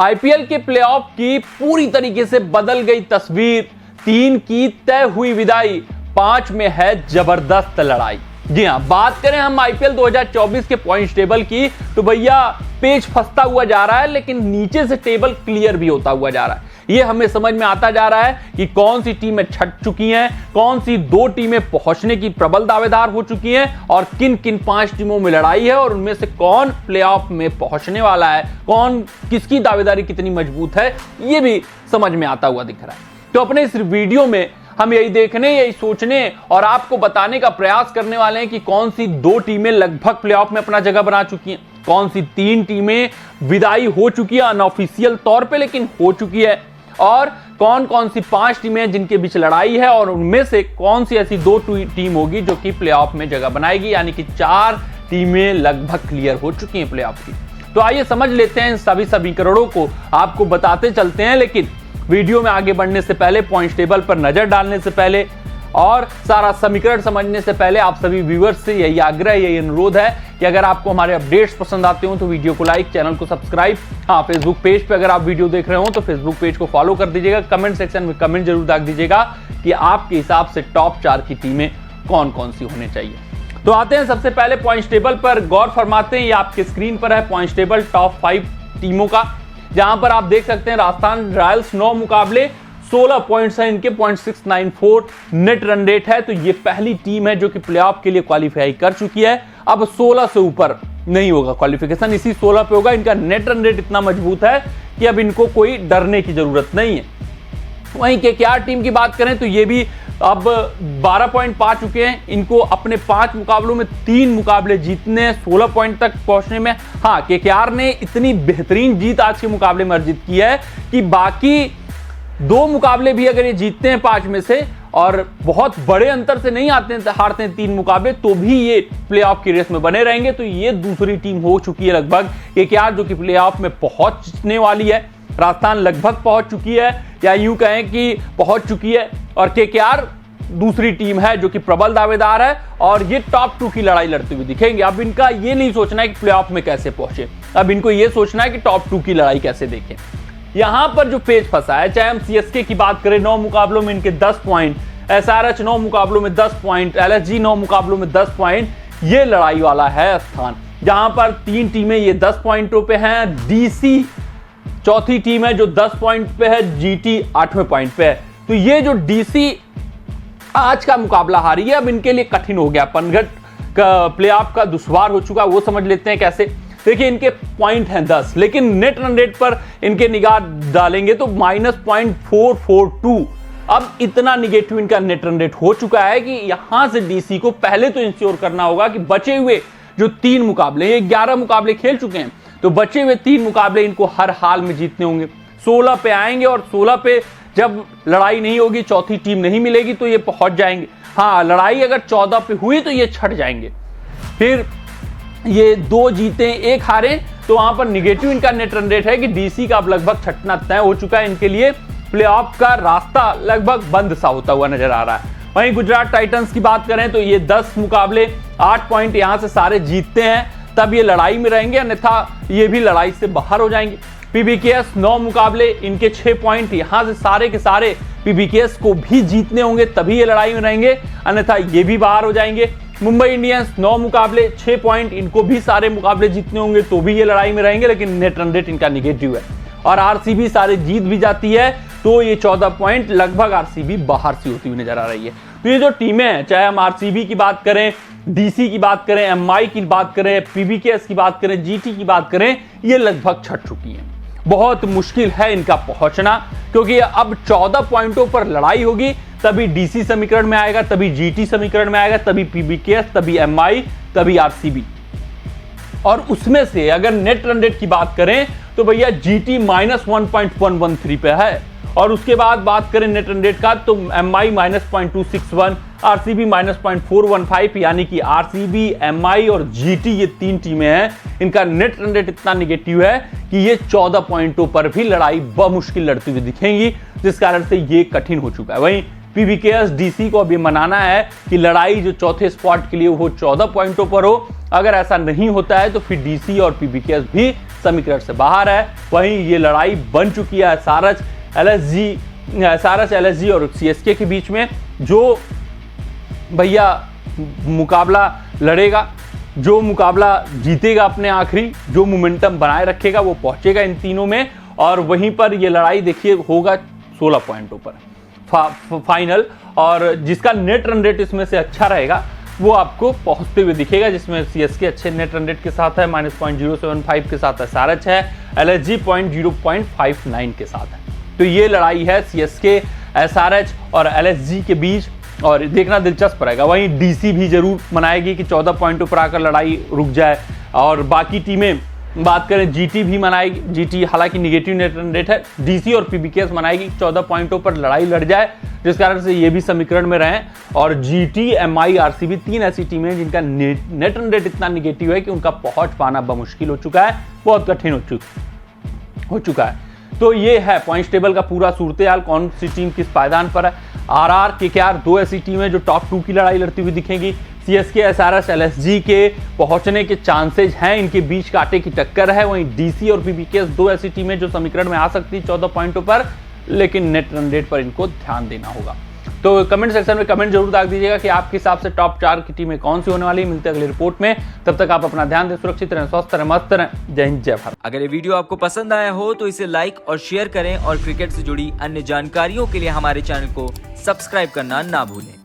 IPL के playoff की पूरी तरीके से बदल गई तस्वीर। 3 की तय हुई विदाई, 5 में है जबरदस्त लड़ाई। जी हां, बात करें हम आईपीएल 2024 के पॉइंट्स टेबल की तो भैया पेज फंसता हुआ जा रहा है, लेकिन नीचे से टेबल क्लियर भी होता हुआ जा रहा है। ये हमें समझ में आता जा रहा है कि कौन सी टीमें छट चुकी हैं, कौन सी 2 टीमें पहुंचने की प्रबल दावेदार हो चुकी हैं और किन किन 5 टीमों में लड़ाई है और उनमें से कौन प्लेऑफ में पहुंचने वाला है, कौन किसकी दावेदारी कितनी मजबूत है, ये भी समझ में आता हुआ दिख रहा है। तो अपने इस वीडियो में हम यही देखने, यही सोचने और आपको बताने का प्रयास करने वाले हैं कि कौन सी 2 टीमें लगभग प्लेऑफ में अपना जगह बना चुकी हैं, कौन सी 3 टीमें विदाई हो चुकी है अनऑफिशियल तौर पे लेकिन हो चुकी है, और कौन कौन सी 5 टीमें जिनके बीच लड़ाई है और उनमें से कौन सी ऐसी 2 टीम होगी जो कि प्लेऑफ में जगह बनाएगी। यानी कि 4 टीमें लगभग क्लियर हो चुकी हैं प्लेऑफ की। तो आइए समझ लेते हैं इन सभी समीकरणों को, आपको बताते चलते हैं। लेकिन वीडियो में आगे बढ़ने से पहले, पॉइंट्स टेबल पर नजर डालने से पहले और सारा समीकरण समझने से पहले आप सभी व्यूअर्स से यही आग्रह, यही अनुरोध है कि अगर आपको हमारे अपडेट्स पसंद आते हो तो वीडियो को लाइक, चैनल को सब्सक्राइब। हाँ, फेसबुक पेज पे अगर आप वीडियो देख रहे हो तो फेसबुक पेज को फॉलो कर दीजिएगा। कमेंट सेक्शन में कमेंट जरूर दाग दीजिएगा कि आपके हिसाब से टॉप 4 की टीमें कौन कौन सी होनी चाहिए। तो आते हैं सबसे पहले पॉइंट्स टेबल पर, गौर फरमाते हैं। ये आपके स्क्रीन पर है पॉइंट्स टेबल टॉप 5 टीमों का, जहां पर आप देख सकते हैं राजस्थान रॉयल्स 9 मुकाबले 16 पॉइंट्स हैं इनके, 0.694 नेट रन रेट है। तो ये पहली टीम है जो कि प्लेऑफ के लिए क्वालिफाई कर चुकी है। अब 16 से ऊपर नहीं होगा क्वालिफिकेशन, इसी 16 पे होगा। इनका नेट रन रेट इतना मजबूत है कि अब इनको कोई डरने की जरूरत नहीं है। वहीं केकेआर टीम की बात करें तो ये भी अब 12 पॉइंट पा चुके हैं। इनको अपने 5 मुकाबलों में 3 मुकाबले जीतने हैं 16 पॉइंट तक पहुंचने में। हाँ, केकेआर ने इतनी बेहतरीन जीत आज के मुकाबले में अर्जित की है कि बाकी 2 मुकाबले भी अगर ये जीतते हैं 5 में से और बहुत बड़े अंतर से नहीं आते हैं, हारते हैं 3 मुकाबले, तो भी ये प्लेऑफ की रेस में बने रहेंगे। तो ये दूसरी टीम हो चुकी है लगभग केकेआर जो कि प्लेऑफ में पहुंचने वाली है। राजस्थान लगभग पहुंच चुकी है या यूं कहें कि पहुंच चुकी है, और केकेआर दूसरी टीम है जो कि प्रबल दावेदार है और ये टॉप 2 की लड़ाई लड़ते हुए दिखेंगे। अब इनका ये नहीं सोचना है कि प्लेऑफ में कैसे पहुंचे, अब इनको ये सोचना है कि टॉप 2 की लड़ाई कैसे देखें। यहां पर जो पेज फंसा है, चाहे हम सीएसके की बात करें, 9 मुकाबलों में इनके 10 पॉइंट, एसआरएच 9 मुकाबलों में 10 पॉइंट, एलएसजी 9 मुकाबलों में 10 पॉइंट, ये लड़ाई वाला है स्थान जहां पर 3 टीमें ये 10 पॉइंटों पे हैं। डीसी चौथी टीम है जो 10 पॉइंट पे है, जीटी 8वें पॉइंट पे है। तो ये जो डीसी आज का मुकाबला हारी है, अब इनके लिए कठिन हो गया, पनघट का प्लेऑफ का दुश्वार हो चुका। वो समझ लेते हैं कैसे। देखिए, इनके पॉइंट हैं 10, लेकिन नेट रन रेट पर इनके निगाह डालेंगे तो -0.442। अब इतना निगेटिव इनका नेट रन रेट हो चुका है कि यहां से डीसी को पहले तो इंश्योर करना होगा कि बचे हुए जो 3 मुकाबले, ये 11 मुकाबले खेल चुके हैं, तो बचे हुए 3 मुकाबले इनको हर हाल में जीतने होंगे। 16 पे आएंगे और 16 पे जब लड़ाई नहीं होगी, चौथी टीम नहीं मिलेगी, तो ये पहुंच जाएंगे। हाँ, लड़ाई अगर 14 पे हुई तो ये छट जाएंगे। फिर ये 2 जीते 1 हारे, तो वहां पर निगेटिव इनका नेट रन रेट है कि डीसी का अब लगभग छटना तय हो चुका है। इनके लिए प्लेऑफ का रास्ता लगभग बंद सा होता हुआ नजर आ रहा है। वहीं गुजरात टाइटंस की बात करें तो ये 10 मुकाबले 8 पॉइंट यहां से सारे जीतते हैं, तब ये लड़ाई में रहेंगे, अन्यथा ये भी लड़ाई से बाहर हो जाएंगे। पीबीकेएस 9 मुकाबले, इनके 6 पॉइंट, यहां से सारे के सारे पीबीकेएस को भी जीतने होंगे, तभी ये लड़ाई में रहेंगे, अन्यथा ये भी बाहर हो जाएंगे। मुंबई इंडियंस 9 मुकाबले 6 पॉइंट, इनको भी सारे मुकाबले जीतने होंगे, तो भी ये लड़ाई में रहेंगे, लेकिन नेट रन रेट इनका निगेटिव है। और आरसीबी सारे जीत भी जाती है तो ये 14 पॉइंट लगभग आरसीबी बाहर से होती हुई नजर आ रही है। तो ये जो टीमें हैं, चाहे हम आरसीबी की बात करें, डीसी की बात करें, एमआई की बात करें, पीबीकेएस की बात करें, जीटी की बात करें, ये लगभग छट चुकी हैं। बहुत मुश्किल है इनका पहुंचना, क्योंकि अब 14 पॉइंटों पर लड़ाई होगी, तभी डीसी समीकरण में आएगा, तभी जीटी समीकरण में आएगा, तभी पीबीकेएस, तभी एमआई, तभी आरसीबी। और उसमें से अगर नेट रन रेट की बात करें तो भैया जीटी -1.113 पे है, और उसके बाद बात करें नेट रन रेट का तो एमआई -0.261, आरसीबी -0.415, यानी कि आरसीबी, एमआई और जीटी ये 3 टीमें हैं, इनका नेट रन रेट इतना निगेटिव है कि ये 14 पॉइंटों पर भी लड़ाई बमुश्किल लड़ती हुई दिखेंगी, जिस कारण से ये कठिन हो चुका है। वहीं पीबीकेएस, डीसी को अभी मनाना है कि लड़ाई जो चौथे स्पॉट के लिए वो 14 पॉइंटों पर हो। अगर ऐसा नहीं होता है तो फिर डीसी और पीबीकेएस भी समीकरण से बाहर है। वहीं ये लड़ाई बन चुकी है एसआरएच एलएसजी और सीएसके के बीच में। जो भैया मुकाबला लड़ेगा, जो मुकाबला जीतेगा अपने आखिरी, जो मोमेंटम बनाए रखेगा वो पहुंचेगा इन तीनों में। और वहीं पर ये लड़ाई देखिए होगा 16 पॉइंटों पर फाइनल, और जिसका नेट रन रेट इसमें से अच्छा रहेगा वो आपको पहुंचते हुए दिखेगा, जिसमें सीएसके अच्छे नेट रन रेट के साथ है, -0.075 के साथ एसआरएच है, एलएसजी 0.59 के साथ है। तो ये लड़ाई है सीएसके, एसआरएच और एलएसजी के बीच, और देखना दिलचस्प रहेगा। वहीं डीसी भी जरूर मनाएगी कि 14 पॉइंटों पर आकर लड़ाई रुक जाए, और बाकी टीमें बात करें जीटी भी मनाएगी। जीटी हालांकि निगेटिव नेट रन रेट है, डीसी और पीबीकेएस मनाएगी 14 पॉइंटों पर लड़ाई लड़ जाए, जिस कारण से ये भी समीकरण में रहें। और जीटी, एमआई, आरसीबी 3 ऐसी टीमें हैं जिनका नेट रन रेट इतना निगेटिव है कि उनका पहुंच पाना बमुश्किल हो चुका है, बहुत कठिन हो चुका है। तो ये है पॉइंट टेबल का पूरा सूरत-ए-हाल, कौन सी टीम किस पायदान पर है। आरआर, केकेआर 2 ऐसी टीमें जो टॉप 2 की लड़ाई लड़ती हुई दिखेंगी। सीएसके, एसआरएच, एलएसजी के पहुंचने के चांसेज हैं, इनके बीच कांटे की टक्कर है। वहीं डीसी और पीबीकेएस 2 ऐसी टीमें जो समीकरण में आ सकती है 14 पॉइंटों पर, लेकिन नेट रन रेट पर इनको ध्यान देना होगा। तो कमेंट सेक्शन में कमेंट जरूर डाल दीजिएगा कि आपके हिसाब से टॉप 4 की टीमें कौन सी होने वाली है। मिलते हैं अगली रिपोर्ट में, तब तक आप अपना ध्यान दें, सुरक्षित रहें, स्वस्थ रहें, मस्त रहें। जय हिंद, जय भारत। अगर ये वीडियो आपको पसंद आया हो तो इसे लाइक और शेयर करें, और क्रिकेट से जुड़ी अन्य जानकारियों के लिए हमारे चैनल को सब्सक्राइब करना ना भूलें।